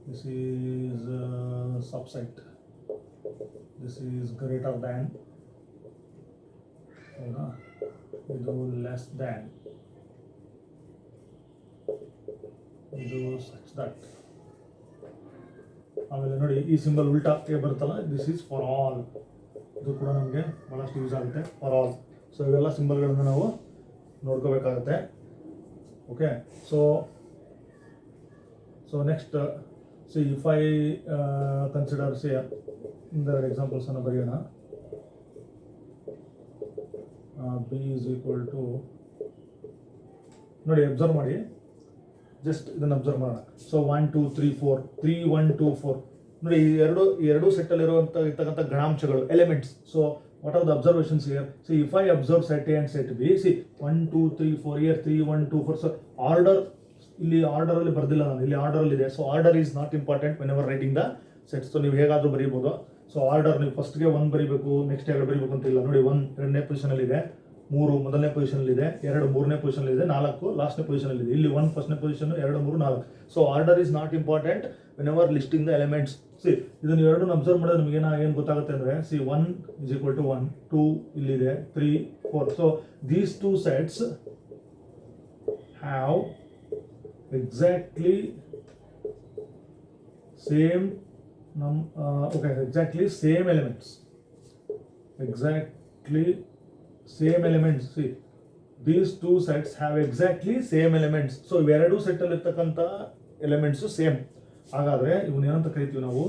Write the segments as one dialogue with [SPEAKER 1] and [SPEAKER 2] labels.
[SPEAKER 1] This is subset. This is greater than, ಇದು less than, ಇದು such that. ಆಮೇಲೆ ನೋಡಿ ಈ ಸಿಂಬಲ್ ಉಲ್ಟಾ ಬರುತ್ತಲ್ಲ, ದಿಸ್ ಈಸ್ ಫಾರ್ ಆಲ್. ಇದು ಕೂಡ ನಮಗೆ ಭಾಳಷ್ಟು ಯೂಸ್ ಆಗುತ್ತೆ, ಫಾರ್ ಆಲ್. ಸೊ ಇವೆಲ್ಲ ಸಿಂಬಲ್ಗಳನ್ನು ನಾವು ನೋಡ್ಕೋಬೇಕಾಗುತ್ತೆ. Okay, so next C if I consider C ಒಂದೆರಡು ಎಕ್ಸಾಂಪಲ್ಸ್ ಅನ್ನು ಬರೆಯೋಣ. ಬಿ ಈಸ್ ಈಕ್ವಲ್ ಟು, ನೋಡಿ ಅಬ್ಸರ್ವ್ ಮಾಡಿ, ಜಸ್ಟ್ ಇದನ್ನು ಅಬ್ಸರ್ವ್ ಮಾಡೋಣ. ಸೊ 1 2 3 4 3 1 2 4 ನೋಡಿ, ಎರಡು ಸೆಟ್ಟಲ್ಲಿ ಇರ್ತಕ್ಕಂಥ ಗಣಾಂಶಗಳು, elements. So what are the observations here? See if I observe set A and set B, see 1 2 3 4 here 3 1 2 4. So order ಇಲ್ಲಿ ಆರ್ಡರಲ್ಲಿ ಬರ್ದಿಲ್ಲ ನಾನು, ಇಲ್ಲಿ ಆರ್ಡರಲ್ಲಿ ಇದೆ. So order is not important whenever writing the sets. So ನೀವು ಹೇಗಾದರೂ ಬರೀಬೋದು. So order ನೀವು ಫಸ್ಟ್ಗೆ 1 ಬರೀಬೇಕು, ನೆಕ್ಸ್ಟ್ 2 ಬರೀಬೇಕು ಅಂತಿಲ್ಲ. ನೋಡಿ, 1 2ನೇ ಪೊಸಿಷನಲ್ಲಿ ಇದೆ, 3 ಮೊದಲನೇ ಪೊಸಿಷನಲ್ಲಿ ಇದೆ, 2 3ನೇ ಪೊಸಿಷನಲ್ಲಿ ಇದೆ, 4 ಲಾಸ್ಟ್ನೇ ಪೊಸಿಷನಲ್ಲಿ ಇದೆ. ಇಲ್ಲಿ 1 ಫಸ್ಟ್ನೇ position, 2 3 4. So order is not important when ever listing the elements. C ಇದನ್ನು ಎರಡನ್ನು ಅಬ್ಸರ್ವ್ ಮಾಡಿದ್ರೆ ನಿಮಗೆ ಏನು ಗೊತ್ತಾಗುತ್ತೆ ಅಂದರೆ, ಸಿ 1 is equal to 1, 2 ಇಲ್ಲಿದೆ, 3 4. So these two sets have exactly same exactly same elements. See, these two sets have exactly same elements. So ಇವೆರಡು set ಅಲ್ಲಿ ಇರ್ತಕ್ಕಂಥ ಎಲಿಮೆಂಟ್ಸ್ ಸೇಮ್. ಹಾಗಾದ್ರೆ ಇವನ್ನ ಏನಂತ ಕರಿತೀವಿ ನಾವು?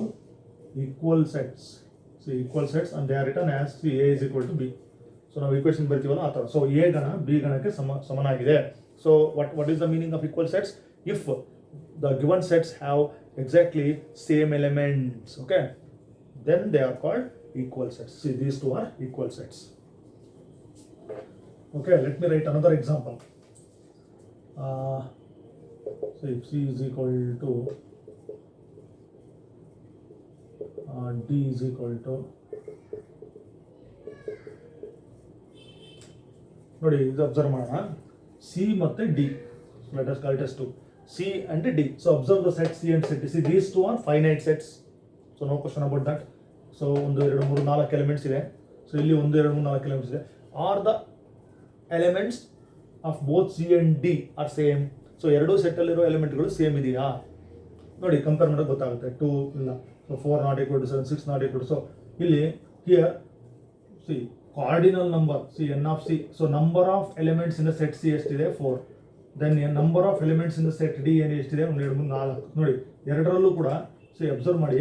[SPEAKER 1] Equal sets. See equal sets and they are written as see A is equal to B. So ನಾವು equation ಬರ್ತೀವಲ್ಲ ಆ ಥರ. ಸೊ ಎ ಗಣ ಬಿ ಗಣಕ್ಕೆ ಸಮನಾಗಿದೆ. So what is the meaning of equal sets? If the given sets have exactly same elements, okay, then they are called equal sets. See, these two are equal sets. Okay, let me write another example. So if C is equal to D is equal to, ನೋಡಿ ಇದು observe ಮಾಡೋಣ. C ಮತ್ತು D, let us call it as 2. C and D. So observe the set C and set D. See, these two are finite sets. So no question about that. So 1 2 3 4 elements ಇದೆ. So ಇಲ್ಲಿ 1 2 3 4 elements ಇದೆ. Are the elements of both C and D are same? So ಎರಡು set ಅಲ್ಲಿರೋ ಎಲಿಮೆಂಟ್ಗಳು same ಇದೆಯಾ ನೋಡಿ, compare ಮಾಡೋಕೆ ಗೊತ್ತಾಗುತ್ತೆ. 2 ಇಲ್ಲ, so 4 not equal to 7, 6 not equal to. So ಇಲ್ಲಿ here see cardinal number, see n of C. So number of elements in the set C ಎಷ್ಟಿದೆ? 4. Then number of elements in the set D ಏನು ಎಷ್ಟಿದೆ? 1 2 3 4. ನೋಡಿ ಎರಡರಲ್ಲೂ ಕೂಡ see observe ಮಾಡಿ,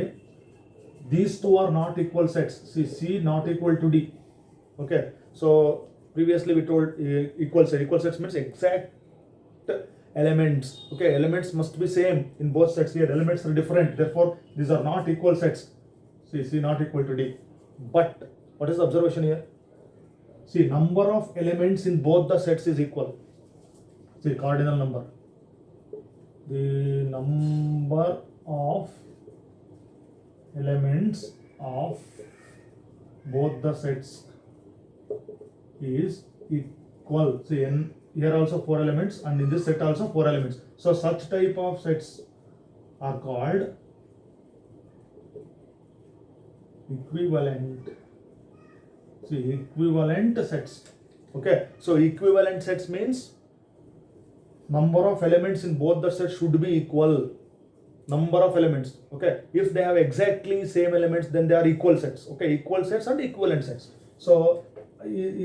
[SPEAKER 1] these two are not equal sets. C not equal to D. Okay, so previously we told equal sets means exact elements. Okay, elements must be same in both sets. Here elements are different, therefore these are not equal sets. See not equal to D. But what is the observation here? See, number of elements in both the sets is equal. See, cardinal number, the number of elements of both the sets is equal. See, here also 4 elements and in this set also 4 elements. So such type of sets are called equivalent. See, equivalent sets. Okay, so equivalent sets means number of elements in both the sets should be equal. Number of elements. Okay, if they have exactly same elements, then they are equal sets. Okay, equal sets and equivalent sets. So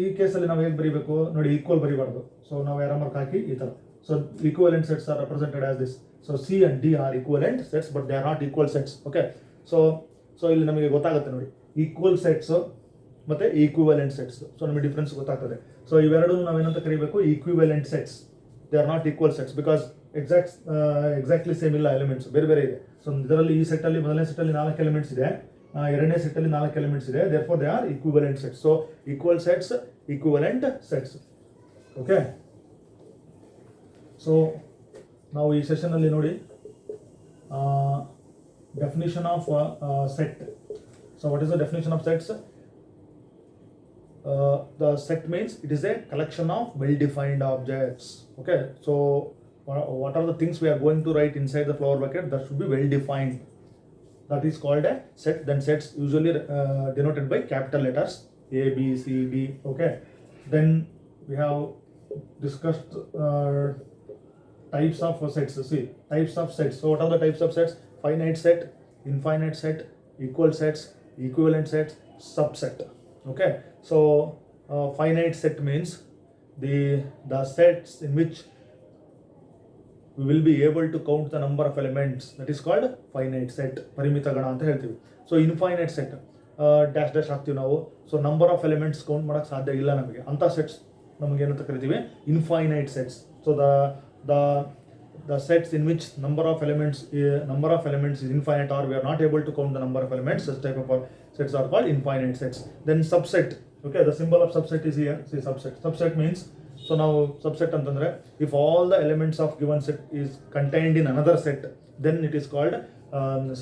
[SPEAKER 1] ಈ ಕೇಸಲ್ಲಿ ನಾವು ಹೇಗೆ ಬರೀಬೇಕು ನೋಡಿ, equal ಬರೀಬಾರ್ದು. So ನಾವು ಯಾರ mark ಹಾಕಿ ಈ ಥರ. So equivalent sets are represented as this. So C and D are equivalent sets, but they are not equal sets. Okay, so ಇಲ್ಲಿ ನಮಗೆ ಗೊತ್ತಾಗುತ್ತೆ ನೋಡಿ, ಈಕ್ವಲ್ ಸೆಟ್ಸ್ ಮತ್ತು ಈಕ್ವಿವೆಲೆಂಟ್ ಸೆಟ್ಸ್. ಸೊ ನಮಗೆ ಡಿಫ್ರೆನ್ಸ್ ಗೊತ್ತಾಗ್ತದೆ. ಸೊ ಇವೆರಡೂ ನಾವೇನಂತ ಕರಿಬೇಕು? Equivalent sets. They are not equal sets because exactly same ಇಲ್ಲ, ಎಲಿಮೆಂಟ್ಸ್ ಬೇರೆ ಬೇರೆ ಇದೆ. ಸೊ ಇದರಲ್ಲಿ ಈ ಸೆಟ್ಟಲ್ಲಿ ಮೊದಲನೇ ಸೆಟ್ಟಲ್ಲಿ 4 ಎಲಿಮೆಂಟ್ಸ್ ಇದೆ, ಎರಡನೇ ಸೆಟ್ಟಲ್ಲಿ 4 ಎಲಿಮೆಂಟ್ಸ್ ಇದೆ. therefore they are equivalent sets. So equal sets, equivalent sets. Okay, so ನಾವು ಈ ಸೆಷನ್ ಅಲ್ಲಿ ನೋಡಿ definition of set. So what is the definition of sets? The set means it is a collection of well defined objects. Okay, so what are the things we are going to write inside the flower bucket, that should be well defined. That is called a set. Then sets usually denoted by capital letters A, B, C, D. Okay. Then we have discussed types of sets. See, types of sets. So what are the types of sets? Finite set, infinite set, equal sets, equivalent sets, subset. Okay. So finite set means the sets in which we will be able to count the number of elements. That is called finite set. ಪರಿಮಿತ ಗಣ ಅಂತ ಹೇಳ್ತೀವಿ. So infinite set dash dash ಹಾಕ್ತೀವಿ ನಾವು. So number of elements count ಮಾಡೋಕ್ಕೆ ಸಾಧ್ಯ ಇಲ್ಲ ನಮಗೆ. ಅಂಥ sets ನಮಗೆ ಏನಂತ ಕರಿತೀವಿ? Infinite sets. So the sets in which number of elements is infinite, or we are not able to count the number of elements, such type of sets are called infinite sets. Then subset. Okay, the symbol of subset is here. See, subset means, so now subset antandre, if all the elements of given set is contained in another set, then it is called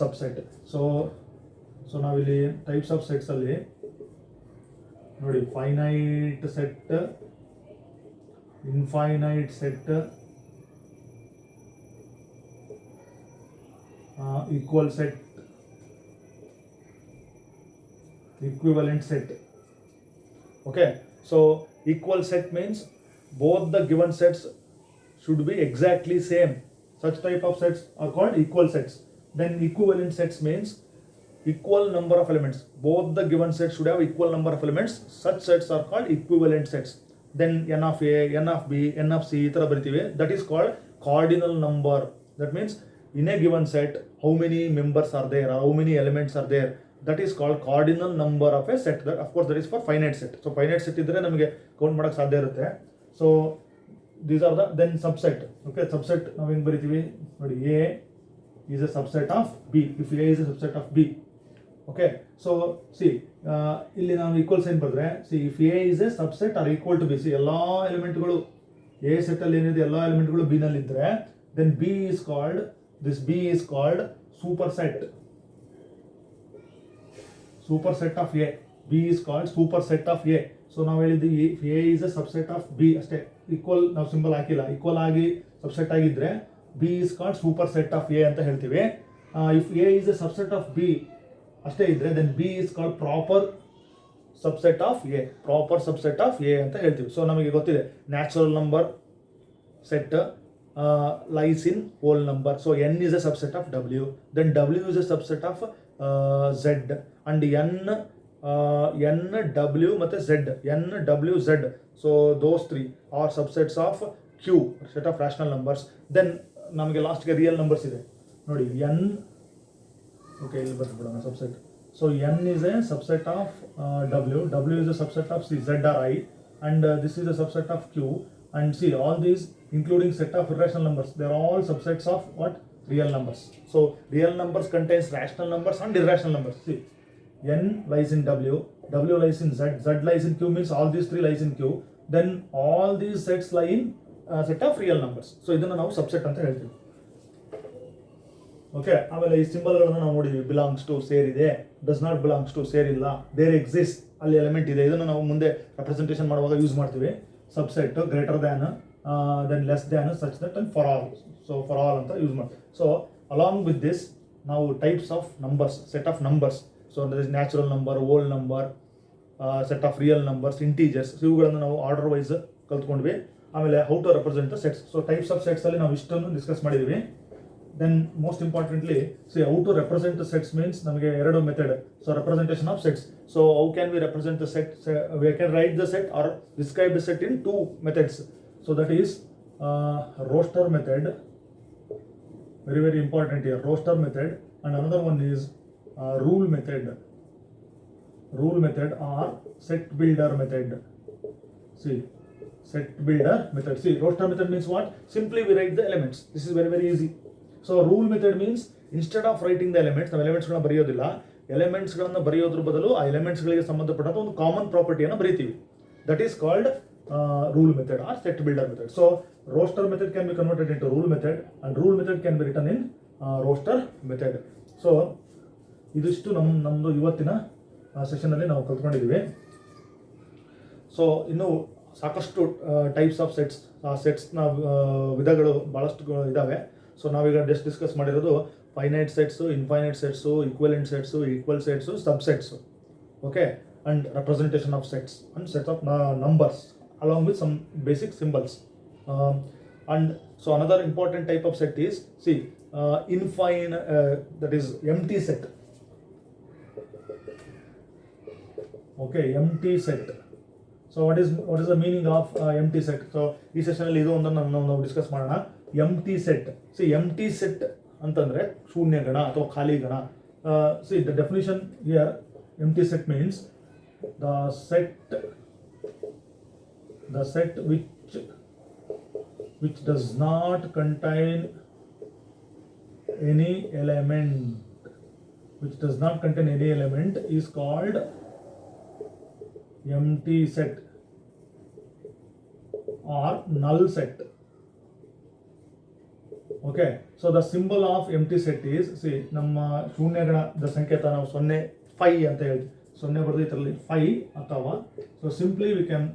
[SPEAKER 1] subset. So now ಇಲ್ಲಿ types of sets ಅಲ್ಲಿ ನೋಡಿ, finite set, infinite set, equal set, equivalent set. Okay, so equal set means both the given sets should be exactly same. Such type of sets are called equal sets. Then equivalent sets means equal number of elements. Both the given sets should have equal number of elements. Such sets are called equivalent sets. Then n of A, n of B, n of C ತರ ಬರಿತೀವಿ. That is called cardinal number. That means in a given set, how many members are there, or how many elements are there, that is called cardinal number of a set. That, of course, that is for finite set. So finite set idre namage count ಮಾಡಕ್ಕೆ ಸಾಧ್ಯ ಇರುತ್ತೆ. So these are the then subset. Okay, subset ನಾವು ಹೆಂಗೆ ಬರಿತೀವಿ ನೋಡಿ, A is a subset of B if A is a subset of B. Okay, so see, ಇಲ್ಲಿ ನಾವು equal sign ಬರೆದ್ರೆ, see, if A is a subset or equal to B, see, ಎಲ್ಲಾ ಎಲಿಮೆಂಟ್ಗಳು A set ಅಲ್ಲಿ ಏನಿದೆ ಎಲ್ಲಾ ಎಲಿಮೆಂಟ್ಗಳು B ನಲ್ಲಿ ಇದ್ರೆ, then B is called superset. Superset of A. B is called superset of A. So now if A is a subset of B, ಅಷ್ಟೇ, equal ನಾವು symbol ಹಾಕಿಲ್ಲ, equal ಆಗಿ ಸಬ್ಸೆಟ್ ಆಗಿದ್ರೆ B is called superset of A ಅಂತ ಹೇಳ್ತೀವಿ. If A is a subset of B ಅಷ್ಟೇ ಇದ್ರೆ, then B is called proper subset of A. Proper subset of A ಅಂತ ಹೇಳ್ತೀವಿ. ಸೊ ನಮಗೆ ಗೊತ್ತಿದೆ, natural number set lies in whole number. So n is a subset of W. Then W is a subset of Z, and n W ಮತ್ತೆ Z, n W Z. So those three are subsets of Q, set of rational numbers. Then ನಮಗೆ last ಗೆ real numbers ಇದೆ ನೋಡಿ, n. Okay, ಇಲ್ಲಿ ಬರ್ಬಿಡೋಣ subset. So n is a subset of W. W is a subset of Z or I, and this is a subset of Q. And see, all these, including set of irrational numbers, they are all subsets of what? Real numbers. So real numbers contains rational numbers and irrational numbers. See, n lies in W, W lies in Z, Z lies in Q, means all these three lies in Q. Then all these sets lie in set of real numbers. So ಇದನ್ನ ನಾವು subset ಅಂತ ಹೇಳ್ತೀವಿ. Okay, ಆಮೇಲೆ ಈ ಸಿಂಬಲ್ಗಳನ್ನ ನಾವು ನೋಡಿದ್ವಿ. Belongs to ಸೇರಿದೆ, ಡಸ್ ನಾಟ್ ಬಿಲಾಂಗ್ಸ್ ಟು ಸೇರಿಲ್ಲ, ದೇರ್ ಎಕ್ಸಿಸ್ಟ್, ಅಲ್ಲಿ ಎಲಿಮೆಂಟ್ ಇದೆ. ಇದನ್ನು ನಾವು ಮುಂದೆ ರೆಪ್ರೆಸೆಂಟೇಷನ್ ಮಾಡುವಾಗ ಯೂಸ್ ಮಾಡ್ತೀವಿ. Subset, greater than, then less than, such that, and for all. So for all ಅಂತ ಯೂಸ್ ಮಾಡ್ತೀವಿ. ಸೊ ಅಲಾಂಗ್ ವಿತ್ ದಿಸ್ ನಾವು types of numbers, set of numbers. So that is natural number, whole number, set of real numbers, integers, ಇವುಗಳನ್ನು ನಾವು order wise ಕಲ್ತ್ಕೊಂಡ್ವಿ. ಆಮೇಲೆ how to represent the sets. So types of sets ಅಲ್ಲಿ ನಾವು ಇಷ್ಟನ್ನು discuss ಮಾಡಿದ್ವಿ. Then most importantly, see, how to represent the sets means ನಮಗೆ ಎರಡು method. So representation of sets. So how can we represent the set? We can write the set or describe the set in two methods. So that is roster method, very very important here, roster method, and another one is rule method or set builder method. See, set builder method. See, roster method means what? Simply we write the elements. This is very very easy. So rule method means instead of writing the elements, ನಾವು ಎಲಿಮೆಂಟ್ಸ್ಗಳನ್ನ ಬರೆಯೋದಿಲ್ಲ, ಎಲಿಮೆಂಟ್ಸ್ಗಳನ್ನ ಬರೆಯೋದ್ರ ಬದಲು ಆ ಎಲಿಮೆಂಟ್ಸ್ಗಳಿಗೆ ಸಂಬಂಧಪಟ್ಟಂತ ಒಂದು common ಪ್ರಾಪರ್ಟಿಯನ್ನು ಬರೀತೀವಿ. That is called rule method or set builder method. So roster method can be converted into rule method, and rule method can be written in roster method. So ಇದಿಷ್ಟು ನಮ್ಮದು ಇವತ್ತಿನ ಸೆಷನ್ ಅಲ್ಲಿ ನಾವು ಕಲ್ತ್ಕೊಂಡಿದ್ದೀವಿ. ಸೊ ಇನ್ನು ಸಾಕಷ್ಟು types of sets, ಆ ಸೆಟ್ಸ್ನ ವಿಧಗಳು ಭಾಳಷ್ಟು ಇದ್ದಾವೆ. ಸೊ ನಾವೀಗ ಡಿಸ್ಕಸ್ ಮಾಡಿರೋದು finite sets, infinite sets, equivalent sets, equal sets, subsets. Okay, and representation of sets and set of numbers along with some basic symbols. And so another important type of set is, see, that is empty set. Okay, empty set. So what is the meaning of empty set? So ಈ session ಅಲ್ಲಿ ಇದು ಒಂದನ್ನು ನಾವು discuss ಮಾಡೋಣ. Empty set. See empty set ಅಂತಂದ್ರೆ ಶೂನ್ಯ ಗಣ ಅಥವಾ ಖಾಲಿ ಗಣ. See the definition here, empty set means the set which does not contain any element is called empty set or null set. Okay, so the symbol of empty set is, see, ನಮ್ಮ ಶೂನ್ಯಗಣದ ಸಂಕೇತ ನಾವು 0 5 ಅಂತ ಹೇಳಿ 0 ಬರೆದು ಇದರಲ್ಲಿ 5 ಅಥವಾ, so simply we can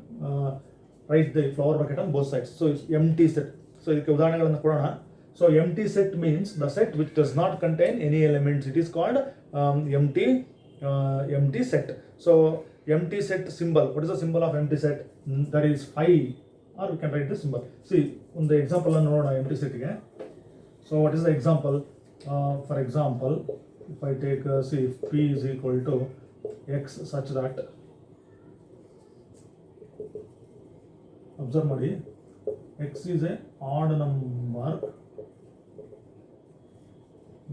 [SPEAKER 1] write the flower bracket on both sides. So empty set. So ಇದಕ್ಕೆ ಉದಾಹರಣೆಗಳನ್ನು ಕೊಡೋಣ. So empty set means the set which does not contain any elements, it is called empty set. So empty set symbol, what is the symbol of empty set? That is 5, or we can write the symbol. See, ಒಂದು example ಅನ್ನು ನೋಡೋಣ empty set ಗೆ. So what is the example? For example, if I take see, if p is equal to x such that, observe ಮಾಡಿ, x is a odd number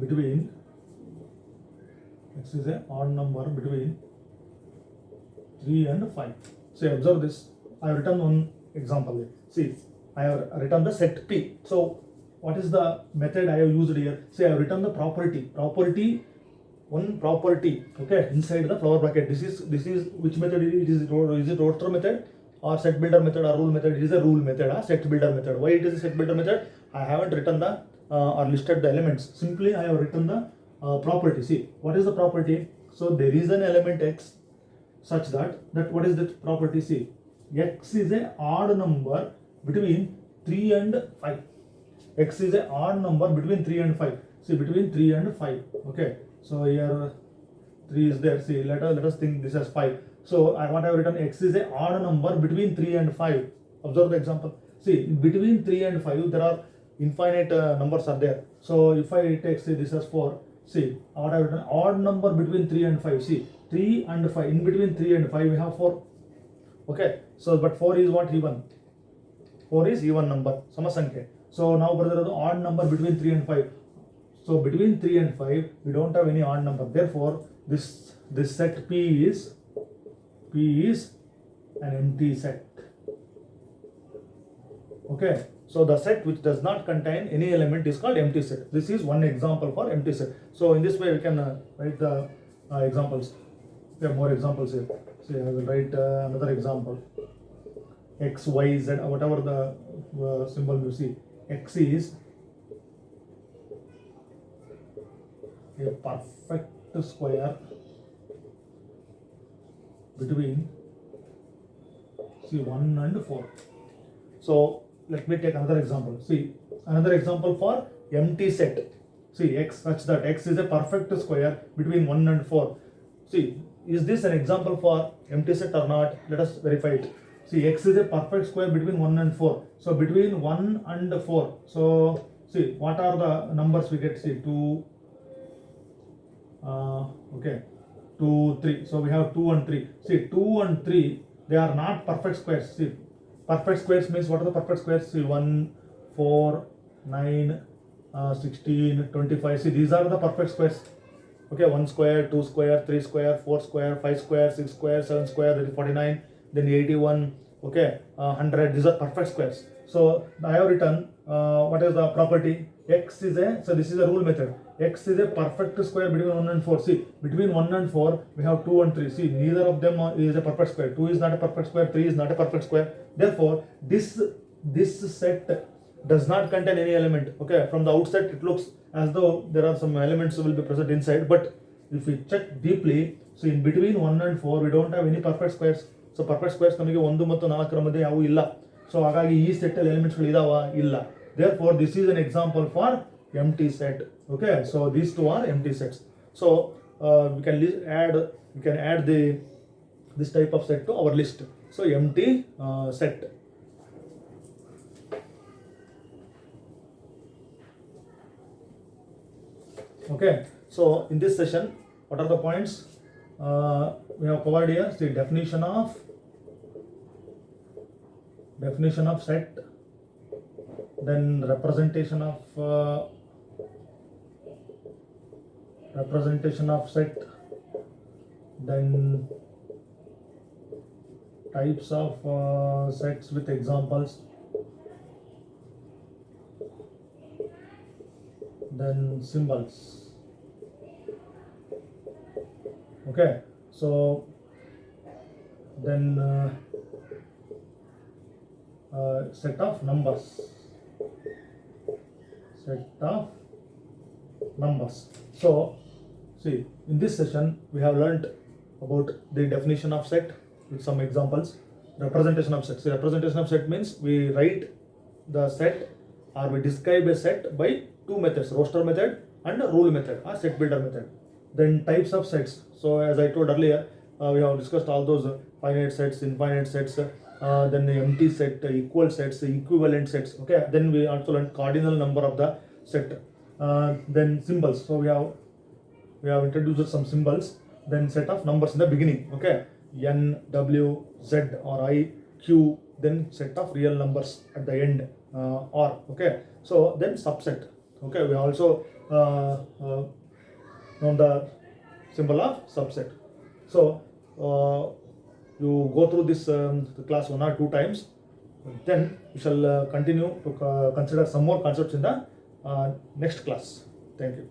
[SPEAKER 1] between 3 and 5. So observe this. I have written one example here. See, I have written the set p. So what is the method I have used here? Say I have written the property, one property, okay, inside the flower bracket. This is which method it is? Is it roster method or set builder method or rule method? It is a rule method, set builder method. Why it is a set builder method? I haven't written the or listed the elements. Simply I have written the property. See, what is the property? So there is an element x such that what is that property? See, x is a odd number between 3 and 5. X is a odd number between 3 and 5. See, between 3 and 5. Okay, so here 3 is there. See, let us think this as 5. So what I have written, x is a odd number between 3 and 5. Observe the example. See, between 3 and 5 there are infinite numbers are there. So if I take, say, this as 4. See, what I have written, odd number between 3 and 5. See, 3 and 5, in between 3 and 5 we have 4. Okay, so but 4 is what? Even. 4 is even number, samasankhya. So now brother, the odd number between 3 and 5. So between 3 and 5 we don't have any odd number. Therefore this set p is an empty set. Okay, so the set which does not contain any element is called empty set. This is one example for empty set. So in this way we can write the examples. There are more examples here. See, I will write another example. X, Y, Z, whatever the symbol you see. X is a perfect square between, see, 1 and 4. So let me take another example. See, another example for empty set. See, x such that x is a perfect square between 1 and 4. See, is this an example for empty set or not? Let us verify it. See, x is a perfect square between 1 and 4. So between 1 and 4. So see, what are the numbers we get? See, 2, okay, 2, 3. So we have 2 and 3. See, 2 and 3, they are not perfect squares. See, perfect squares means, what are the perfect squares? See, 1, 4, 9, 16, 25. See, these are the perfect squares. Okay, 1 square, 2 square, 3 square, 4 square, 5 square, 6 square, 7 square, that is 49, then 81, okay, 100. These are perfect squares. So I have written what is the property? X is a, so this is a rule method. X is a perfect square between 1 and 4. See, between 1 and 4 we have 2 and 3. See, neither of them is a perfect square. 2 is not a perfect square, 3 is not a perfect square. Therefore this set does not contain any element. Okay, from the outset it looks as though there are some elements will be present inside, but if we check deeply, so in between 1 and 4 we don't have any perfect squares. So perfect squares ನಮಗೆ 1 ಮತ್ತು 4 ಮಧ್ಯೆ ಯಾವೂ ಇಲ್ಲ. So ಹಾಗಾಗಿ ಈ ಸೆಟ್ಟಲ್ಲಿ ಎಲಿಮೆಂಟ್ಸ್ಗಳು ಇದಾವ ಇಲ್ಲ. Therefore this is an example for empty set. Okay, so these two are empty sets. So we can add this type of set to our list. So empty set. Okay, so in this session, what are the points we have covered here? The definition of set, then representation of set, then types of sets with examples, then symbols. Okay, so then set of numbers. So see, in this session we have learnt about the definition of set with some examples. Representation of set. See, representation of set means we write the set or we describe a set by two methods, roster method and rule method or set builder method. Then types of sets. So as I told earlier, we have discussed all those finite sets, infinite sets, then the empty set, equal sets, equivalent sets. Okay, then we also learned cardinal number of the set. Then symbols. So we have introduced some symbols. Then set of numbers in the beginning. Okay, n, w, z or i, q. Then set of real numbers at the end, or. Okay, so then subset. Okay, we also known the symbol of subset. So you go through this class 1 or 2 times. Then we shall continue to consider some more concepts in the next class. Thank you.